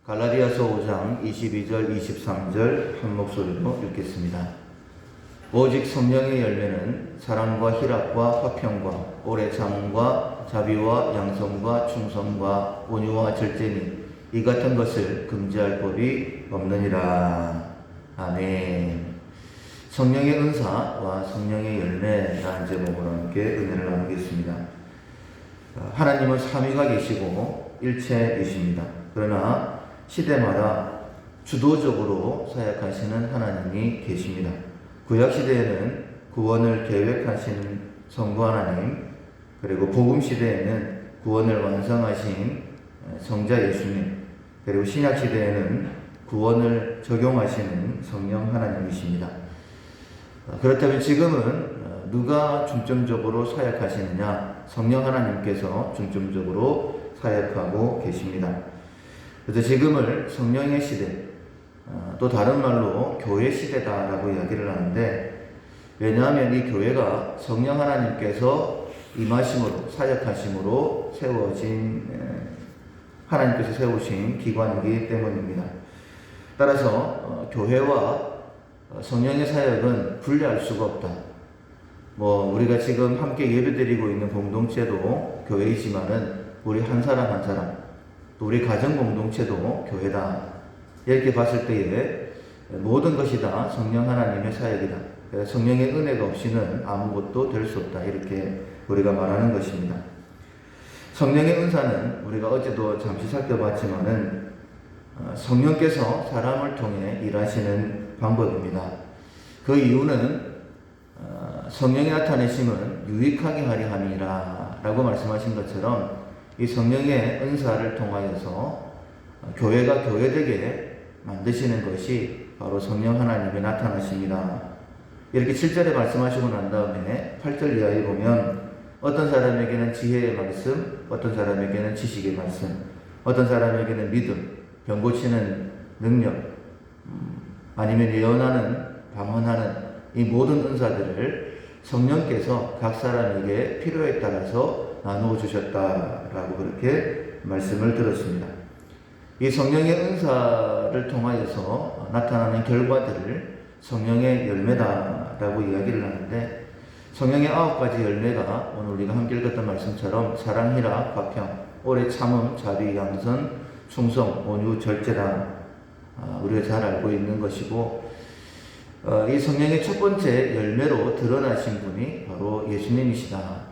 갈라디아서 5장 22절 23절 한 목소리로 읽겠습니다. 오직 성령의 열매는 사랑과 희락과 화평과 오래 참음과 자비와 양성과 충성과 온유와 절제니 이 같은 것을 금지할 법이 없느니라. 아멘. 성령의 은사와 성령의 열매라는 제목으로 함께 은혜를 나누겠습니다. 하나님은 삼위가 계시고 일체이십니다. 그러나 시대마다 주도적으로 사역하시는 하나님이 계십니다. 구약시대에는 구원을 계획하신 성부 하나님, 그리고 복음시대에는 구원을 완성하신 성자 예수님, 그리고 신약시대에는 구원을 적용하시는 성령 하나님이십니다. 그렇다면 지금은 누가 중점적으로 사역하시느냐? 성령 하나님께서 중점적으로 사역하고 계십니다. 그래서 지금을 성령의 시대, 또 다른 말로 교회 시대다라고 이야기를 하는데, 왜냐하면 이 교회가 성령 하나님께서 임하심으로, 사역하심으로 세워진, 하나님께서 세우신 기관이기 때문입니다. 따라서 교회와 성령의 사역은 분리할 수가 없다. 우리가 지금 함께 예배드리고 있는 공동체도 교회이지만은 우리 한 사람 한 사람, 또 우리 가정 공동체도 교회다. 이렇게 봤을 때에 모든 것이 다 성령 하나님의 사역이다. 성령의 은혜가 없이는 아무것도 될 수 없다. 이렇게 우리가 말하는 것입니다. 성령의 은사는 우리가 어제도 잠시 살펴봤지만은 성령께서 사람을 통해 일하시는 방법입니다. 그 이유는 성령의 나타내심은 유익하게 하려 함이라 라고 말씀하신 것처럼 이 성령의 은사를 통하여서 교회가 교회되게 만드시는 것이 바로 성령 하나님의 나타나심이다. 이렇게 7절에 말씀하시고 난 다음에 8절 이하에 보면 어떤 사람에게는 지혜의 말씀, 어떤 사람에게는 지식의 말씀, 어떤 사람에게는 믿음, 병 고치는 능력, 아니면 예언하는, 방언하는 이 모든 은사들을 성령께서 각 사람에게 필요에 따라서 나누어 주셨다라고 그렇게 말씀을 들었습니다. 이 성령의 은사를 통하여서 나타나는 결과들을 성령의 열매다라고 이야기를 하는데, 성령의 9가지 열매가 오늘 우리가 함께 읽었던 말씀처럼 사랑, 희락, 화평, 오래 참음, 자비, 양선, 충성, 온유, 절제다. 우리가 잘 알고 있는 것이고, 이 성령의 첫 번째 열매로 드러나신 분이 바로 예수님이시다.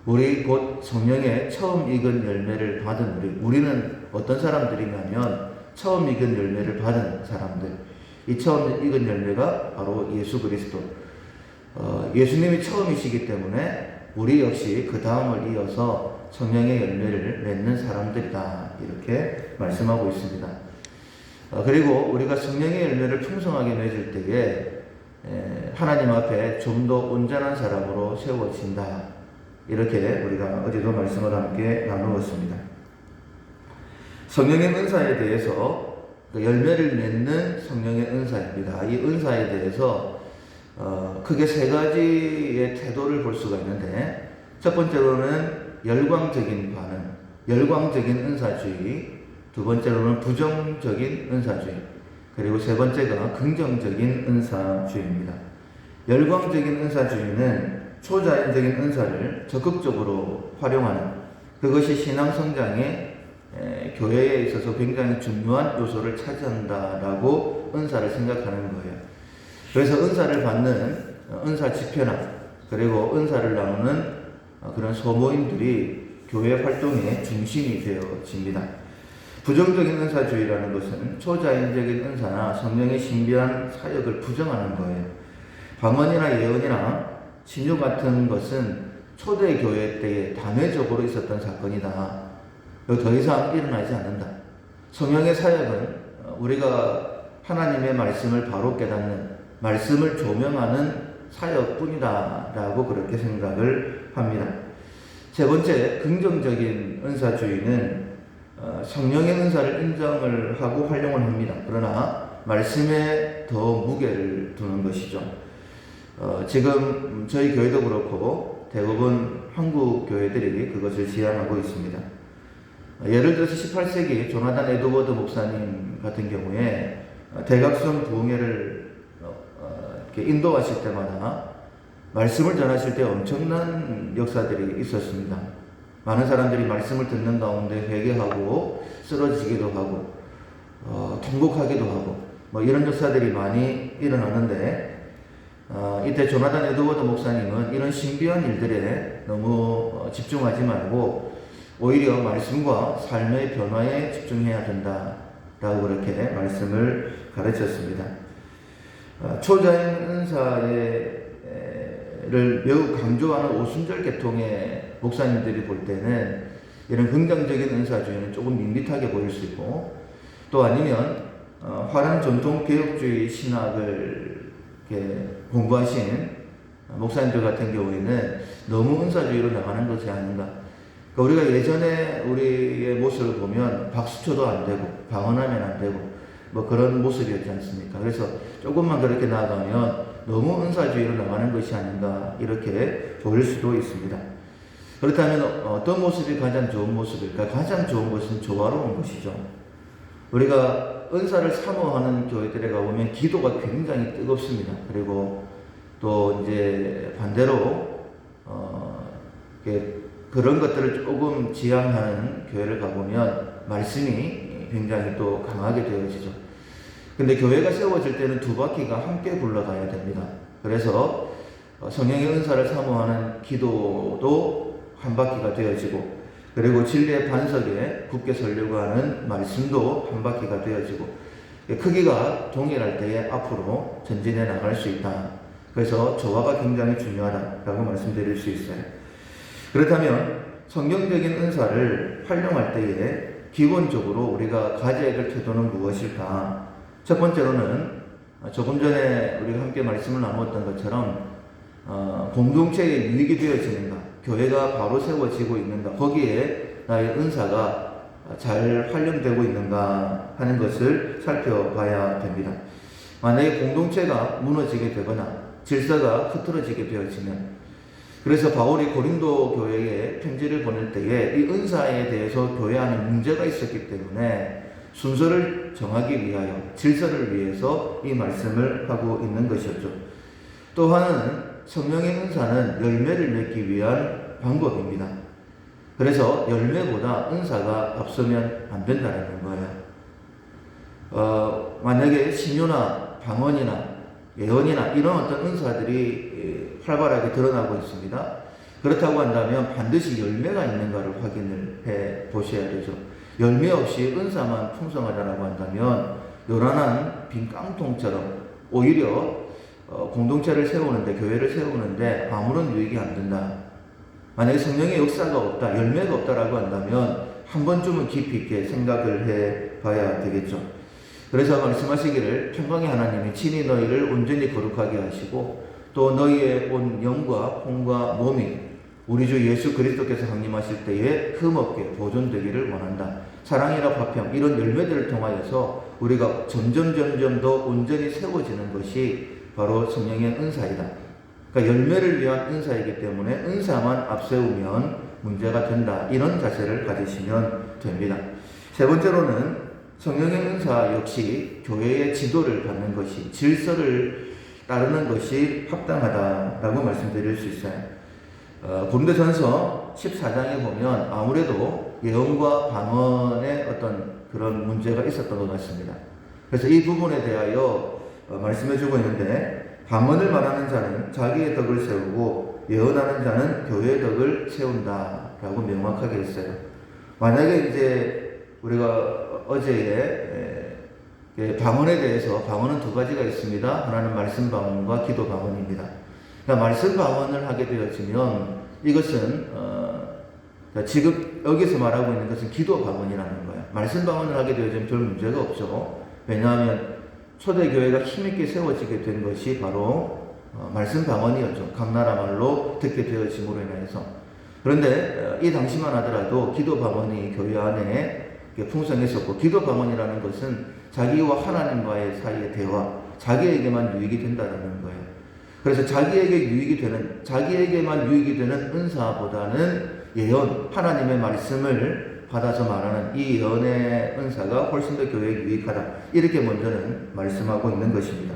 우리 곧 성령의 처음 익은 열매를 받은 우리는 어떤 사람들이냐면 처음 익은 열매를 받은 사람들. 이 처음 익은 열매가 바로 예수 그리스도. 예수님이 처음이시기 때문에 우리 역시 그 다음을 이어서 성령의 열매를 맺는 사람들이다. 이렇게 말씀하고 있습니다. 그리고 우리가 성령의 열매를 풍성하게 맺을 때에 하나님 앞에 좀 더 온전한 사람으로 세워진다. 이렇게 우리가 어제도 말씀을 함께 나누었습니다. 성령의 은사에 대해서 열매를 맺는 성령의 은사입니다. 이 은사에 대해서 크게 세 가지의 태도를 볼 수가 있는데, 첫 번째로는 열광적인 반응, 열광적인 은사주의, 두 번째로는 부정적인 은사주의, 그리고 세 번째가 긍정적인 은사주의입니다. 열광적인 은사주의는 초자연적인 은사를 적극적으로 활용하는, 그것이 신앙 성장에 교회에 있어서 굉장히 중요한 요소를 차지한다라고 은사를 생각하는 거예요. 그래서 은사를 받는 은사 집회나 그리고 은사를 나누는 그런 소모임들이 교회 활동의 중심이 되어집니다. 부정적인 은사주의라는 것은 초자연적인 은사나 성령의 신비한 사역을 부정하는 거예요. 방언이나 예언이나 신유 같은 것은 초대교회 때에 단회적으로 있었던 사건이다. 더 이상 일어나지 않는다. 성령의 사역은 우리가 하나님의 말씀을 바로 깨닫는, 말씀을 조명하는 사역뿐이다 라고 그렇게 생각을 합니다. 세 번째, 긍정적인 은사주의는 성령의 은사를 인정을 하고 활용을 합니다. 그러나 말씀에 더 무게를 두는 것이죠. 지금 저희 교회도 그렇고 대부분 한국 교회들이 그것을 지향하고 있습니다. 예를 들어서 18세기 조나단 에드워드 목사님 같은 경우에 대각선 부흥회를 이렇게 인도하실 때마다 말씀을 전하실 때 엄청난 역사들이 있었습니다. 많은 사람들이 말씀을 듣는 가운데 회개하고 쓰러지기도 하고 통곡하기도 하고 뭐 이런 역사들이 많이 일어나는데 이때 조나단 에드워드 목사님은 이런 신비한 일들에 너무 집중하지 말고 오히려 말씀과 삶의 변화에 집중해야 된다라고 그렇게 말씀을 가르쳤습니다. 초자연 은사를 매우 강조하는 오순절 계통의 목사님들이 볼 때는 이런 긍정적인 은사주의는 조금 밋밋하게 보일 수 있고, 또 아니면 화랑 전통 개혁주의 신학을 이렇게 공부하신 목사님들 같은 경우에는 너무 은사주의로 나가는 것이 아닌가. 그러니까 우리가 예전에 우리의 모습을 보면 박수쳐도 안 되고 방언하면 안 되고 뭐 그런 모습이었지 않습니까? 그래서 조금만 그렇게 나아가면 너무 은사주의로 나가는 것이 아닌가 이렇게 보일 수도 있습니다. 그렇다면 어떤 모습이 가장 좋은 모습일까? 가장 좋은 것은 조화로운 것이죠. 우리가 은사를 사모하는 교회들에 가보면 기도가 굉장히 뜨겁습니다. 그리고 또 이제 반대로 그런 것들을 조금 지향하는 교회를 가보면 말씀이 굉장히 또 강하게 되어지죠. 근데 교회가 세워질 때는 두 바퀴가 함께 굴러가야 됩니다. 그래서 성령의 은사를 사모하는 기도도 한 바퀴가 되어지고, 그리고 진리의 반석에 굳게 서려고 하는 말씀도 한 바퀴가 되어지고, 크기가 동일할 때에 앞으로 전진해 나갈 수 있다. 그래서 조화가 굉장히 중요하다라고 말씀드릴 수 있어요. 그렇다면 성경적인 은사를 활용할 때에 기본적으로 우리가 가져야 될 태도는 무엇일까? 첫 번째로는 조금 전에 우리가 함께 말씀을 나누었던 것처럼 공동체에 유익이 되어지는가, 교회가 바로 세워지고 있는가, 거기에 나의 은사가 잘 활용되고 있는가 하는 것을 살펴봐야 됩니다. 만약에 공동체가 무너지게 되거나 질서가 흐트러지게 되어지면, 그래서 바울이 고린도 교회에 편지를 보낼 때에 이 은사에 대해서 교회 안에 문제가 있었기 때문에 순서를 정하기 위하여, 질서를 위해서 이 말씀을 하고 있는 것이었죠. 또 하나는 성령의 은사는 열매를 맺기 위한 방법입니다. 그래서 열매보다 은사가 앞서면 안 된다는 거예요. 만약에 신유나 방언이나 예언이나 이런 어떤 은사들이 활발하게 드러나고 있습니다. 그렇다고 한다면 반드시 열매가 있는가를 확인을 해 보셔야 되죠. 열매 없이 은사만 풍성하다라고 한다면 요란한 빈 깡통처럼 오히려 공동체를 세우는데, 교회를 세우는데 아무런 유익이 안 된다. 만약에 성령의 역사가 없다, 열매가 없다라고 한다면 한 번쯤은 깊이 있게 생각을 해 봐야 되겠죠. 그래서 말씀하시기를 평강의 하나님이 친히 너희를 온전히 거룩하게 하시고 또 너희의 온 영과 혼과 몸이 우리 주 예수 그리스도께서 강림하실 때에 흠없게 보존되기를 원한다. 사랑이라 화평, 이런 열매들을 통하여서 우리가 점점 더 온전히 세워지는 것이 바로 성령의 은사이다. 그러니까 열매를 위한 은사이기 때문에 은사만 앞세우면 문제가 된다. 이런 자세를 가지시면 됩니다. 세 번째로는 성령의 은사 역시 교회의 지도를 받는 것이, 질서를 따르는 것이 합당하다라고 말씀드릴 수 있어요. 고린도전서 14장에 보면 아무래도 예언과 방언의 어떤 그런 문제가 있었던 것 같습니다. 그래서 이 부분에 대하여 말씀해 주고 있는데, 방언을 말하는 자는 자기의 덕을 세우고 예언하는 자는 교회의 덕을 세운다라고 명확하게 했어요. 만약에 이제 우리가 어제에 방언에 대해서, 방언은 두 가지가 있습니다. 하나는 말씀 방언과 기도 방언입니다. 그러니까 말씀 방언을 하게 되어지면 이것은 지금 여기서 말하고 있는 것은 기도 방언이라는 거예요. 말씀 방언을 하게 되어지면 별 문제가 없죠. 왜냐하면 초대교회가 힘있게 세워지게 된 것이 바로 말씀 방언이었죠. 각 나라 말로 듣게 되어짐으로 인해서. 그런데 이 당시만 하더라도 기도 방언이 교회 안에 풍성했었고, 기도 방언이라는 것은 자기와 하나님과의 사이의 대화, 자기에게만 유익이 된다는 거예요. 그래서 자기에게만 유익이 되는 은사보다는 예언, 하나님의 말씀을 받아서 말하는 이 연애 은사가 훨씬 더 교회에 유익하다. 이렇게 먼저는 말씀하고 있는 것입니다.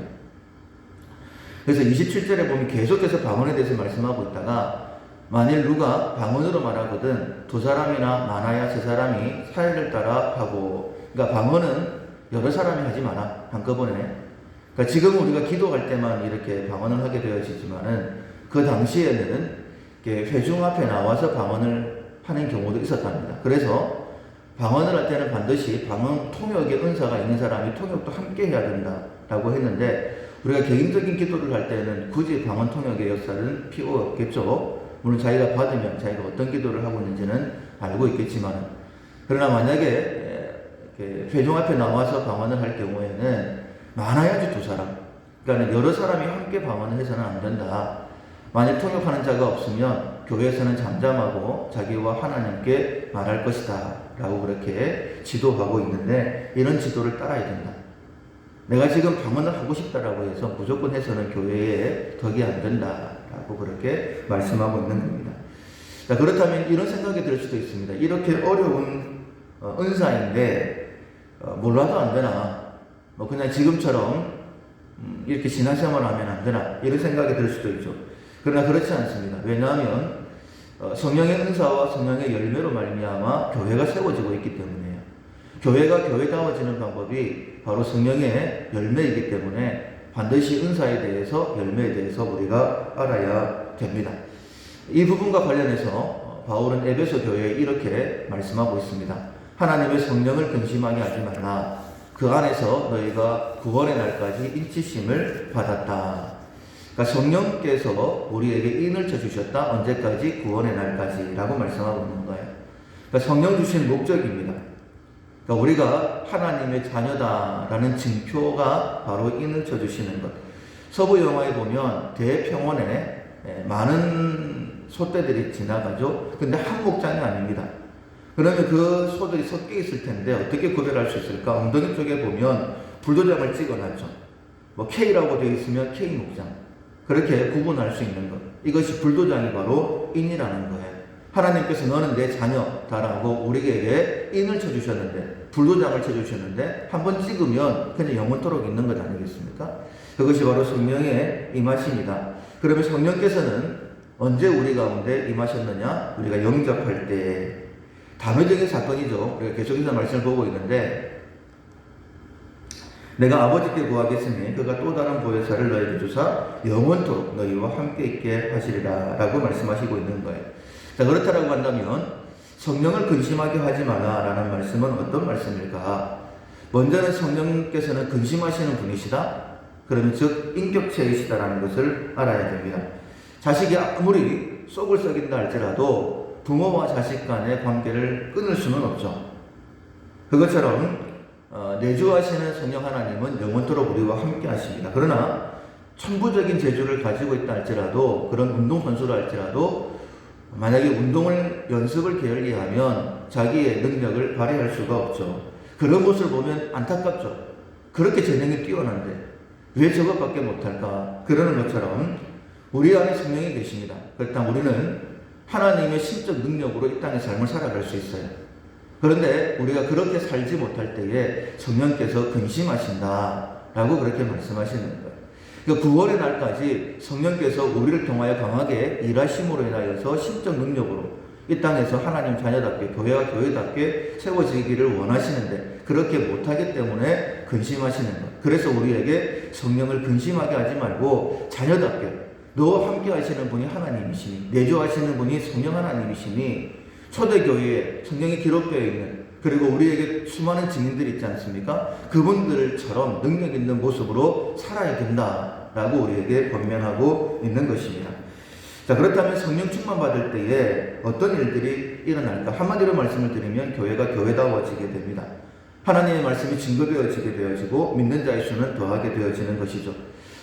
그래서 27절에 보면 계속해서 방언에 대해서 말씀하고 있다가 만일 누가 방언으로 말하거든 두 사람이나 많아야 세 사람이 사회를 따라 하고, 그러니까 방언은 여러 사람이 하지 마라 한꺼번에. 그러니까 지금 우리가 기도할 때만 이렇게 방언을 하게 되어지지만은 그 당시에는 회중 앞에 나와서 방언을 하는 경우도 있었답니다. 그래서 방언을 할 때는 반드시 방언 통역의 은사가 있는 사람이 통역도 함께 해야 된다라고 했는데, 우리가 개인적인 기도를 할 때는 굳이 방언 통역의 역사는 필요 없겠죠. 물론 자기가 받으면 자기가 어떤 기도를 하고 있는지는 알고 있겠지만, 그러나 만약에 회중 앞에 나와서 방언을 할 경우에는 많아야지 두 사람, 그러니까 여러 사람이 함께 방언을 해서는 안 된다. 만약 통역하는 자가 없으면 교회에서는 잠잠하고 자기와 하나님께 말할 것이다 라고 그렇게 지도하고 있는데, 이런 지도를 따라야 된다. 내가 지금 방언을 하고 싶다라고 해서 무조건 해서는 교회에 덕이 안 된다라고 그렇게 말씀하고 있는 겁니다. 자, 그렇다면 이런 생각이 들 수도 있습니다. 이렇게 어려운 은사인데 몰라도 안 되나? 뭐 그냥 지금처럼 이렇게 신앙생활을 하면 안 되나? 이런 생각이 들 수도 있죠. 그러나 그렇지 않습니다. 왜냐하면 성령의 은사와 성령의 열매로 말미암아 교회가 세워지고 있기 때문에요. 교회가 교회다워지는 방법이 바로 성령의 열매이기 때문에 반드시 은사에 대해서, 열매에 대해서 우리가 알아야 됩니다. 이 부분과 관련해서 바울은 에베소 교회에 이렇게 말씀하고 있습니다. 하나님의 성령을 근심하게 하지 말라. 그 안에서 너희가 구원의 날까지 인치심을 받았다. 그러니까 성령께서 우리에게 인을 쳐주셨다. 언제까지? 구원의 날까지 라고 말씀하고 있는 거예요. 그러니까 성령 주신 목적입니다. 그러니까 우리가 하나님의 자녀다라는 징표가 바로 인을 쳐주시는 것. 서부 영화에 보면 대평원에 많은 소떼들이 지나가죠. 근데 한 목장이 아닙니다. 그러면 그 소들이 섞여 있을 텐데 어떻게 구별할 수 있을까? 엉덩이 쪽에 보면 불도장을 찍어놨죠. 뭐 K라고 되어 있으면 K 목장. 그렇게 구분할 수 있는 것. 이것이 불도장이 바로 인이라는 거예요. 하나님께서 너는 내 자녀다라고 우리에게 인을 쳐주셨는데, 불도장을 쳐주셨는데 한번 찍으면 그냥 영원토록 있는 것 아니겠습니까? 그것이 바로 성령의 임하심이다. 그러면 성령께서는 언제 우리 가운데 임하셨느냐? 우리가 영접할 때. 단회적인 사건이죠. 우리가 계속해서 말씀을 보고 있는데, 내가 아버지께 구하겠으니 그가 또 다른 보혜사를 너희에게 주사 영원토록 너희와 함께 있게 하시리라 라고 말씀하시고 있는 거예요. 자, 그렇다라고 한다면 성령을 근심하게 하지 말라라는 말씀은 어떤 말씀일까? 먼저는 성령께서는 근심하시는 분이시다. 그러면 즉 인격체이시다라는 것을 알아야 됩니다. 자식이 아무리 쏙을 썩인다 할지라도 부모와 자식 간의 관계를 끊을 수는 없죠. 그것처럼 내주하시는 성령 하나님은 영원토록 우리와 함께 하십니다. 그러나 천부적인 재주를 가지고 있다 할지라도, 그런 운동선수라 할지라도 만약에 운동을 연습을 게을리하면 자기의 능력을 발휘할 수가 없죠. 그런 모습을 보면 안타깝죠. 그렇게 재능이 뛰어난데 왜 저것밖에 못할까? 그러는 것처럼 우리 안에 성령이 계십니다. 그렇다면 우리는 하나님의 신적 능력으로 이 땅의 삶을 살아갈 수 있어요. 그런데 우리가 그렇게 살지 못할 때에 성령께서 근심하신다라고 그렇게 말씀하시는 거예요. 그러니까 구원의 날까지 성령께서 우리를 통하여 강하게 일하심으로 인하여서 신적 능력으로 이 땅에서 하나님 자녀답게, 교회와 교회답게 세워지기를 원하시는데 그렇게 못하기 때문에 근심하시는 것. 그래서 우리에게 성령을 근심하게 하지 말고 자녀답게, 너와 함께 하시는 분이 하나님이시니, 내주하시는 분이 성령 하나님이시니, 초대교회에 성경이 기록되어 있는, 그리고 우리에게 수많은 증인들이 있지 않습니까? 그분들처럼 능력 있는 모습으로 살아야 된다라고 우리에게 권면하고 있는 것입니다. 자, 그렇다면 성령 충만 받을 때에 어떤 일들이 일어날까? 한마디로 말씀을 드리면 교회가 교회다워지게 됩니다. 하나님의 말씀이 증거되어지게 되어지고 믿는 자의 수는 더하게 되어지는 것이죠.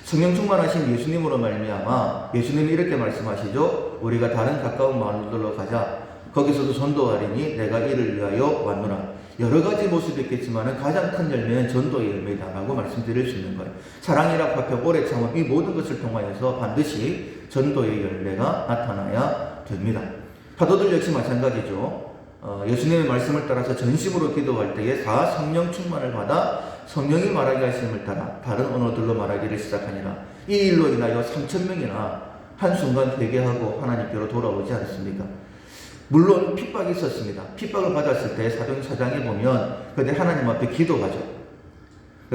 성령 충만하신 예수님으로 말미암아 예수님이 이렇게 말씀하시죠. 우리가 다른 가까운 마을들로 가자. 거기서도 전도하리니 내가 이를 위하여 왔노라. 여러 가지 모습이 있겠지만 가장 큰 열매는 전도의 열매다 라고 말씀드릴 수 있는 거예요. 사랑이라 화평, 오래 참음, 이 모든 것을 통하여서 반드시 전도의 열매가 나타나야 됩니다. 파도들 역시 마찬가지죠. 예수님의 말씀을 따라서 전심으로 기도할 때에 다 성령 충만을 받아 성령이 말하게 하심을 따라 다른 언어들로 말하기를 시작하니라. 이 일로 인하여 3,000명이나 한순간 회개하고 하나님께로 돌아오지 않습니까? 물론 핍박이 있었습니다. 핍박을 받았을 때 사도행 4장에 보면 그때 하나님 앞에 기도하죠.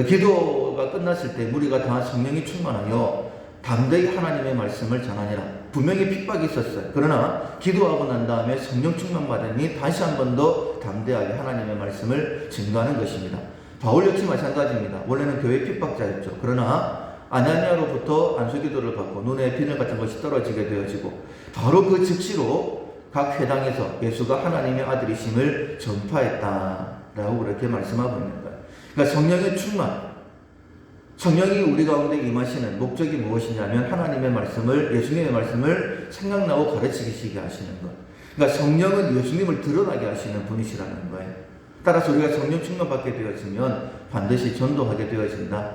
기도가 끝났을 때 무리가 다 성령이 충만하여 담대히 하나님의 말씀을 전하니라. 분명히 핍박이 있었어요. 그러나 기도하고 난 다음에 성령 충만 받으니 다시 한 번 더 담대하게 하나님의 말씀을 증거하는 것입니다. 바울 역시 마찬가지입니다. 원래는 교회 핍박자였죠. 그러나 아나니아로부터 안수기도를 받고 눈에 비늘 같은 것이 떨어지게 되어지고 바로 그 즉시로 각 회당에서 예수가 하나님의 아들이심을 전파했다라고 그렇게 말씀하고 있는 거예요. 그러니까 성령의 충만, 성령이 우리 가운데 임하시는 목적이 무엇이냐면 하나님의 말씀을, 예수님의 말씀을 생각나고 가르치시게 하시는 것. 그러니까 성령은 예수님을 드러나게 하시는 분이시라는 거예요. 따라서 우리가 성령 충만 받게 되었으면 반드시 전도하게 되어진다.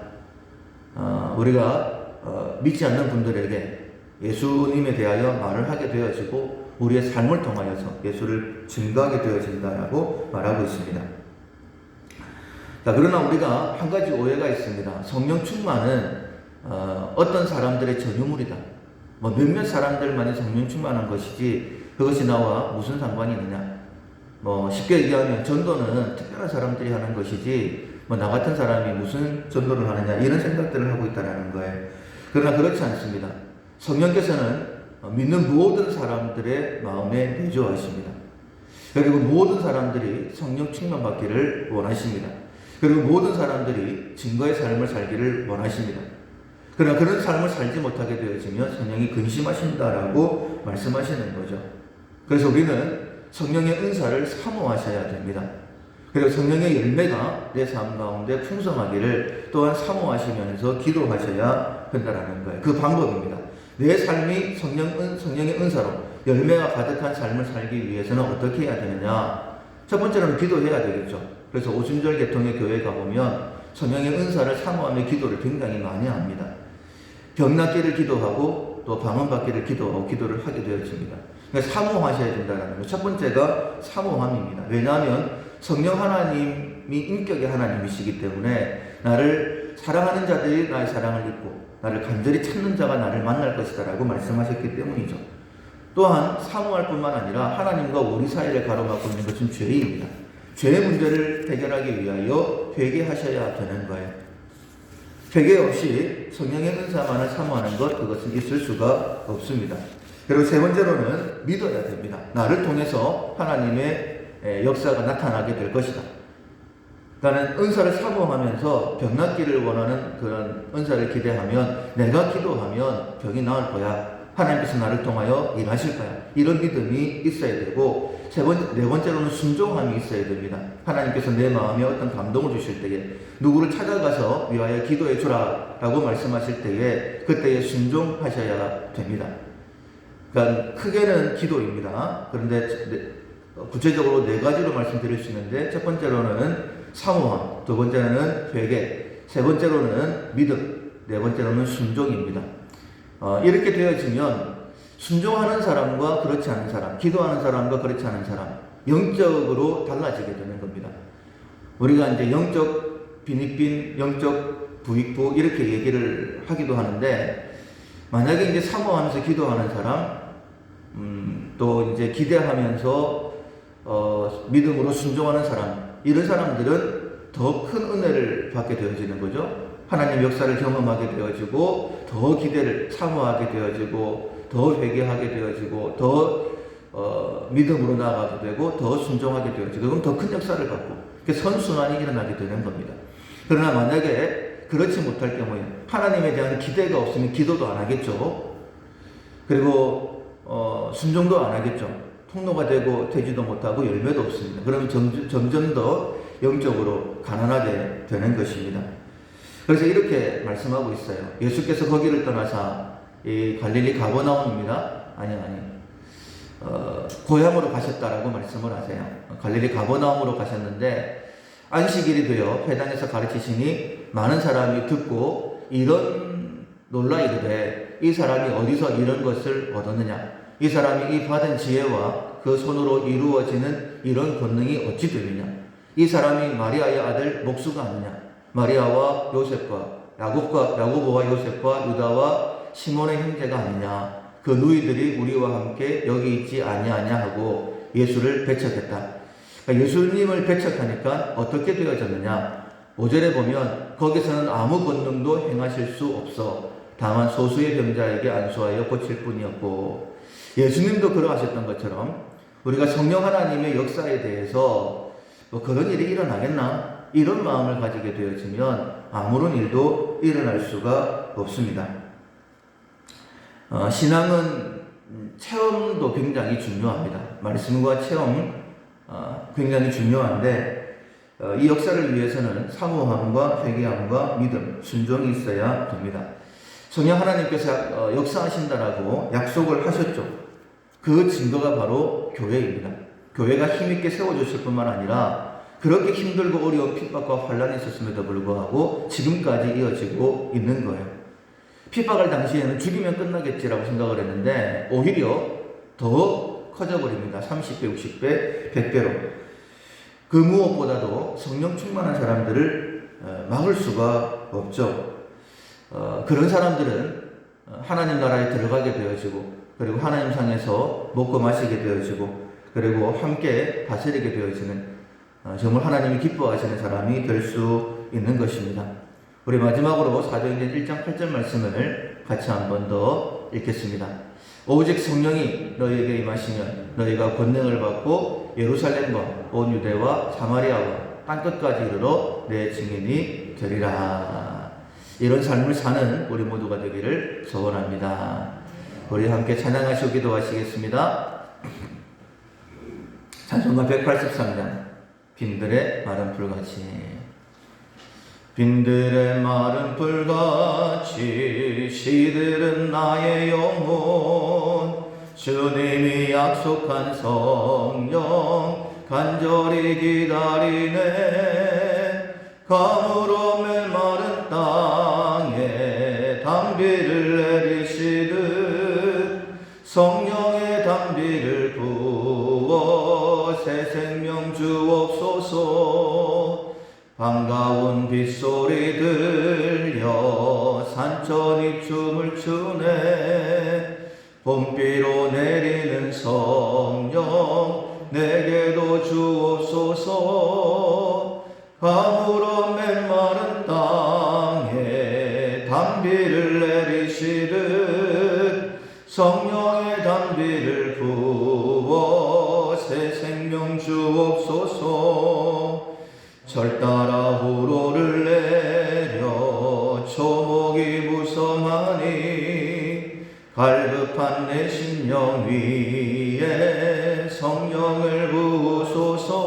우리가 믿지 않는 분들에게 예수님에 대하여 말을 하게 되어지고 우리의 삶을 통하여서 예수를 증거하게 되어진다라고 말하고 있습니다. 자, 그러나 우리가 한 가지 오해가 있습니다. 성령 충만은 어떤 사람들의 전유물이다. 몇몇 사람들만이 성령 충만한 것이지 그것이 나와 무슨 상관이 있느냐. 쉽게 얘기하면 전도는 특별한 사람들이 하는 것이지 나 같은 사람이 무슨 전도를 하느냐 이런 생각들을 하고 있다는 거예요. 그러나 그렇지 않습니다. 성령께서는 믿는 모든 사람들의 마음에 내조하십니다. 그리고 모든 사람들이 성령 충만 받기를 원하십니다. 그리고 모든 사람들이 증거의 삶을 살기를 원하십니다. 그러나 그런 삶을 살지 못하게 되어지면 성령이 근심하신다라고 말씀하시는 거죠. 그래서 우리는 성령의 은사를 사모하셔야 됩니다. 그리고 성령의 열매가 내 삶 가운데 풍성하기를 또한 사모하시면서 기도하셔야 한다는 거예요. 그 방법입니다. 내 삶이 성령의 은사로 열매가 가득한 삶을 살기 위해서는 어떻게 해야 되느냐? 첫 번째로는 기도해야 되겠죠. 그래서 오순절 계통의 교회에 가보면 성령의 은사를 사모하며 기도를 굉장히 많이 합니다. 병 낫기를 기도하고 또 방언 받기를 기도하고 기도를 하게 되어집니다. 그러니까 사모하셔야 된다는 거예요. 첫 번째가 사모함입니다. 왜냐하면 성령 하나님이 인격의 하나님이시기 때문에 나를 사랑하는 자들이 나의 사랑을 입고 나를 간절히 찾는 자가 나를 만날 것이다 라고 말씀하셨기 때문이죠. 또한 사모할 뿐만 아니라 하나님과 우리 사이를 가로막고 있는 것은 죄입니다. 죄의 문제를 해결하기 위하여 회개하셔야 되는 거예요. 회개 없이 성령의 은사만을 사모하는 것, 그것은 있을 수가 없습니다. 그리고 세 번째로는 믿어야 됩니다. 나를 통해서 하나님의 역사가 나타나게 될 것이다. 나는 은사를 사모하면서 병 낫기를 원하는 그런 은사를 기대하면 내가 기도하면 병이 나을 거야. 하나님께서 나를 통하여 일하실 거야. 이런 믿음이 있어야 되고 네 번째로는 순종함이 있어야 됩니다. 하나님께서 내 마음에 어떤 감동을 주실 때에 누구를 찾아가서 위하여 기도해 주라 라고 말씀하실 때에 그때에 순종하셔야 됩니다. 그러니까 크게는 기도입니다. 그런데 구체적으로 네 가지로 말씀드릴 수 있는데 첫 번째로는 사모함, 두 번째로는 회개, 세 번째로는 믿음, 네 번째로는 순종입니다. 이렇게 되어지면 순종하는 사람과 그렇지 않은 사람, 기도하는 사람과 그렇지 않은 사람, 영적으로 달라지게 되는 겁니다. 우리가 이제 영적 빈익빈, 영적 부익부 이렇게 얘기를 하기도 하는데 만약에 이제 사모하면서 기도하는 사람, 또 이제 기대하면서 믿음으로 순종하는 사람, 이런 사람들은 더 큰 은혜를 받게 되어지는 거죠. 하나님 역사를 경험하게 되어지고 더 기대를 사모하게 되어지고 더 회개하게 되어지고 더 믿음으로 나아가게 되고 더 순종하게 되어지고 그럼 더 큰 역사를 받고 선순환이 일어나게 되는 겁니다. 그러나 만약에 그렇지 못할 경우에 하나님에 대한 기대가 없으면 기도도 안 하겠죠. 그리고 순종도 안 하겠죠. 통로가 되지도 못하고 열매도 없습니다. 그러면 점점 더 영적으로 가난하게 되는 것입니다. 그래서 이렇게 말씀하고 있어요. 예수께서 거기를 떠나사 이 갈릴리 가버나움입니다. 아니 고향으로 가셨다라고 말씀을 하세요. 갈릴리 가버나움으로 가셨는데 안식일이 되어 회당에서 가르치시니 많은 사람이 듣고 이런 놀라 이르되 이 사람이 어디서 이런 것을 얻었느냐? 이 사람이 이 받은 지혜와 그 손으로 이루어지는 이런 권능이 어찌 되느냐? 이 사람이 마리아의 아들 목수가 아니냐? 마리아와 요셉과 야고보와 요셉과 유다와 시몬의 형제가 아니냐? 그 누이들이 우리와 함께 여기 있지 아니하냐 하고 예수를 배척했다. 그러니까 예수님을 배척하니까 어떻게 되어졌느냐? 5절에 보면 거기서는 아무 권능도 행하실 수 없어 다만 소수의 병자에게 안수하여 고칠 뿐이었고, 예수님도 그러하셨던 것처럼 우리가 성령 하나님의 역사에 대해서 뭐 그런 일이 일어나겠나? 이런 마음을 가지게 되어지면 아무런 일도 일어날 수가 없습니다. 신앙은 체험도 굉장히 중요합니다. 말씀과 체험 굉장히 중요한데 이 역사를 위해서는 사모함과 회개함과 믿음, 순종이 있어야 됩니다. 성령 하나님께서 역사하신다라고 약속을 하셨죠. 그 증거가 바로 교회입니다. 교회가 힘있게 세워졌을 뿐만 아니라 그렇게 힘들고 어려운 핍박과 환란이 있었음에도 불구하고 지금까지 이어지고 있는 거예요. 핍박할 당시에는 죽이면 끝나겠지라고 생각을 했는데 오히려 더 커져버립니다. 30배, 60배, 100배로. 그 무엇보다도 성령 충만한 사람들을 막을 수가 없죠. 그런 사람들은 하나님 나라에 들어가게 되어지고, 그리고 하나님 상에서 먹고 마시게 되어지고, 그리고 함께 다스리게 되어지는 정말 하나님이 기뻐하시는 사람이 될 수 있는 것입니다. 우리 마지막으로 사도행전 1장 8절 말씀을 같이 한 번 더 읽겠습니다. 오직 성령이 너희에게 임하시면 너희가 권능을 받고 예루살렘과 온 유대와 사마리아와 땅끝까지 이르러 내 증인이 되리라. 이런 삶을 사는 우리 모두가 되기를 소원합니다. 우리 함께 찬양하시고 기도하시겠습니다. 찬송가 183장 빈들의 마른 풀같이. 빈들의 마른 풀같이 시들은 나의 영혼, 주님이 약속한 성령 간절히 기다리네. 가물어 메마른 땅에 담비를 내리시듯 성령의 담비를 부어 새 생명 주옵소서. 반가운 빗소리 들려 산천이 춤을 추네. 봄비로 내리는 성령 내게도 주옵소서. 가물어 메마른 땅에 담비를 내리시듯 성령의 담비를 부어 새 생명 주옵소서. 절 따라 후로를 내려 초목이 무성하니 갈급한 내 심령 위에 성령을 부으소서.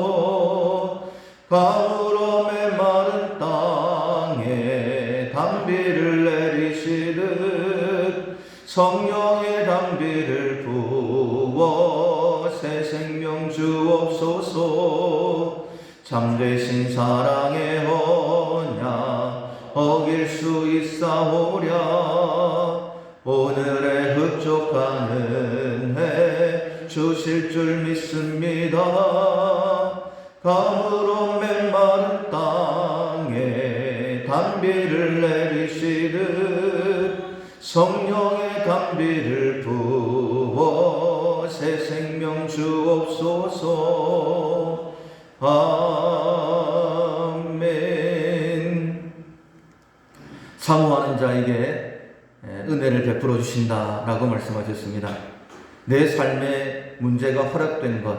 가물어 메마른 땅에 담비를 내리시듯 성령의 담비를 부어 새 생명 주옵소서. 참되신 사랑의 언약 어길 수 있사오랴. 오늘의 흡족한 은혜 주실 줄 믿습니다. 가물어 메마른 땅에 담비를 내리시듯 성령의 담비를 부어 새 생명 주옵소서. 아멘. 사모하는 자에게 은혜를 베풀어 주신다라고 말씀하셨습니다. 내 삶에 문제가 허락된 것,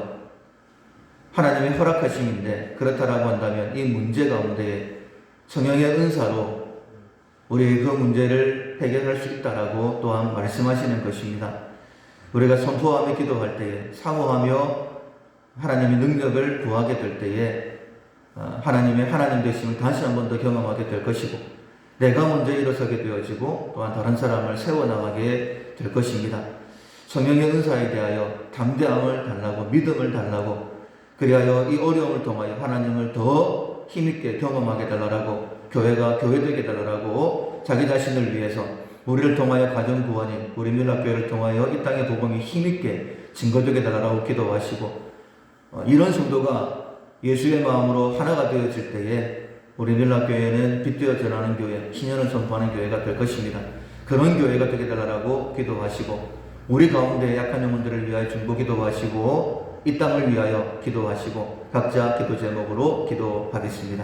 하나님의 허락하심인데 그렇다라고 한다면 이 문제 가운데 성령의 은사로 우리 그 문제를 해결할 수 있다라고 또한 말씀하시는 것입니다. 우리가 선포하며 기도할 때에 사모하며 하나님의 능력을 구하게 될 때에 하나님의 하나님 되심을 다시 한 번 더 경험하게 될 것이고, 내가 먼저 일어서게 되어지고 또한 다른 사람을 세워나가게 될 것입니다. 성령의 은사에 대하여 담대함을 달라고, 믿음을 달라고, 그리하여 이 어려움을 통하여 하나님을 더 힘있게 경험하게 달라고, 교회가 교회되게 달라고 자기 자신을 위해서 우리를 통하여 가정구원인 우리 밀락교회를 통하여 이 땅의 복음이 힘있게 증거되게 달라고 기도하시고 이런 성도가 예수의 마음으로 하나가 되어질 때에 우리 밀락교회는 빛되어 전하는 교회, 신년을 선포하는 교회가 될 것입니다. 그런 교회가 되게 달라고 기도하시고 우리 가운데 약한 영혼들을 위하여 중보 기도하시고 이 땅을 위하여 기도하시고 각자 기도 제목으로 기도하겠습니다.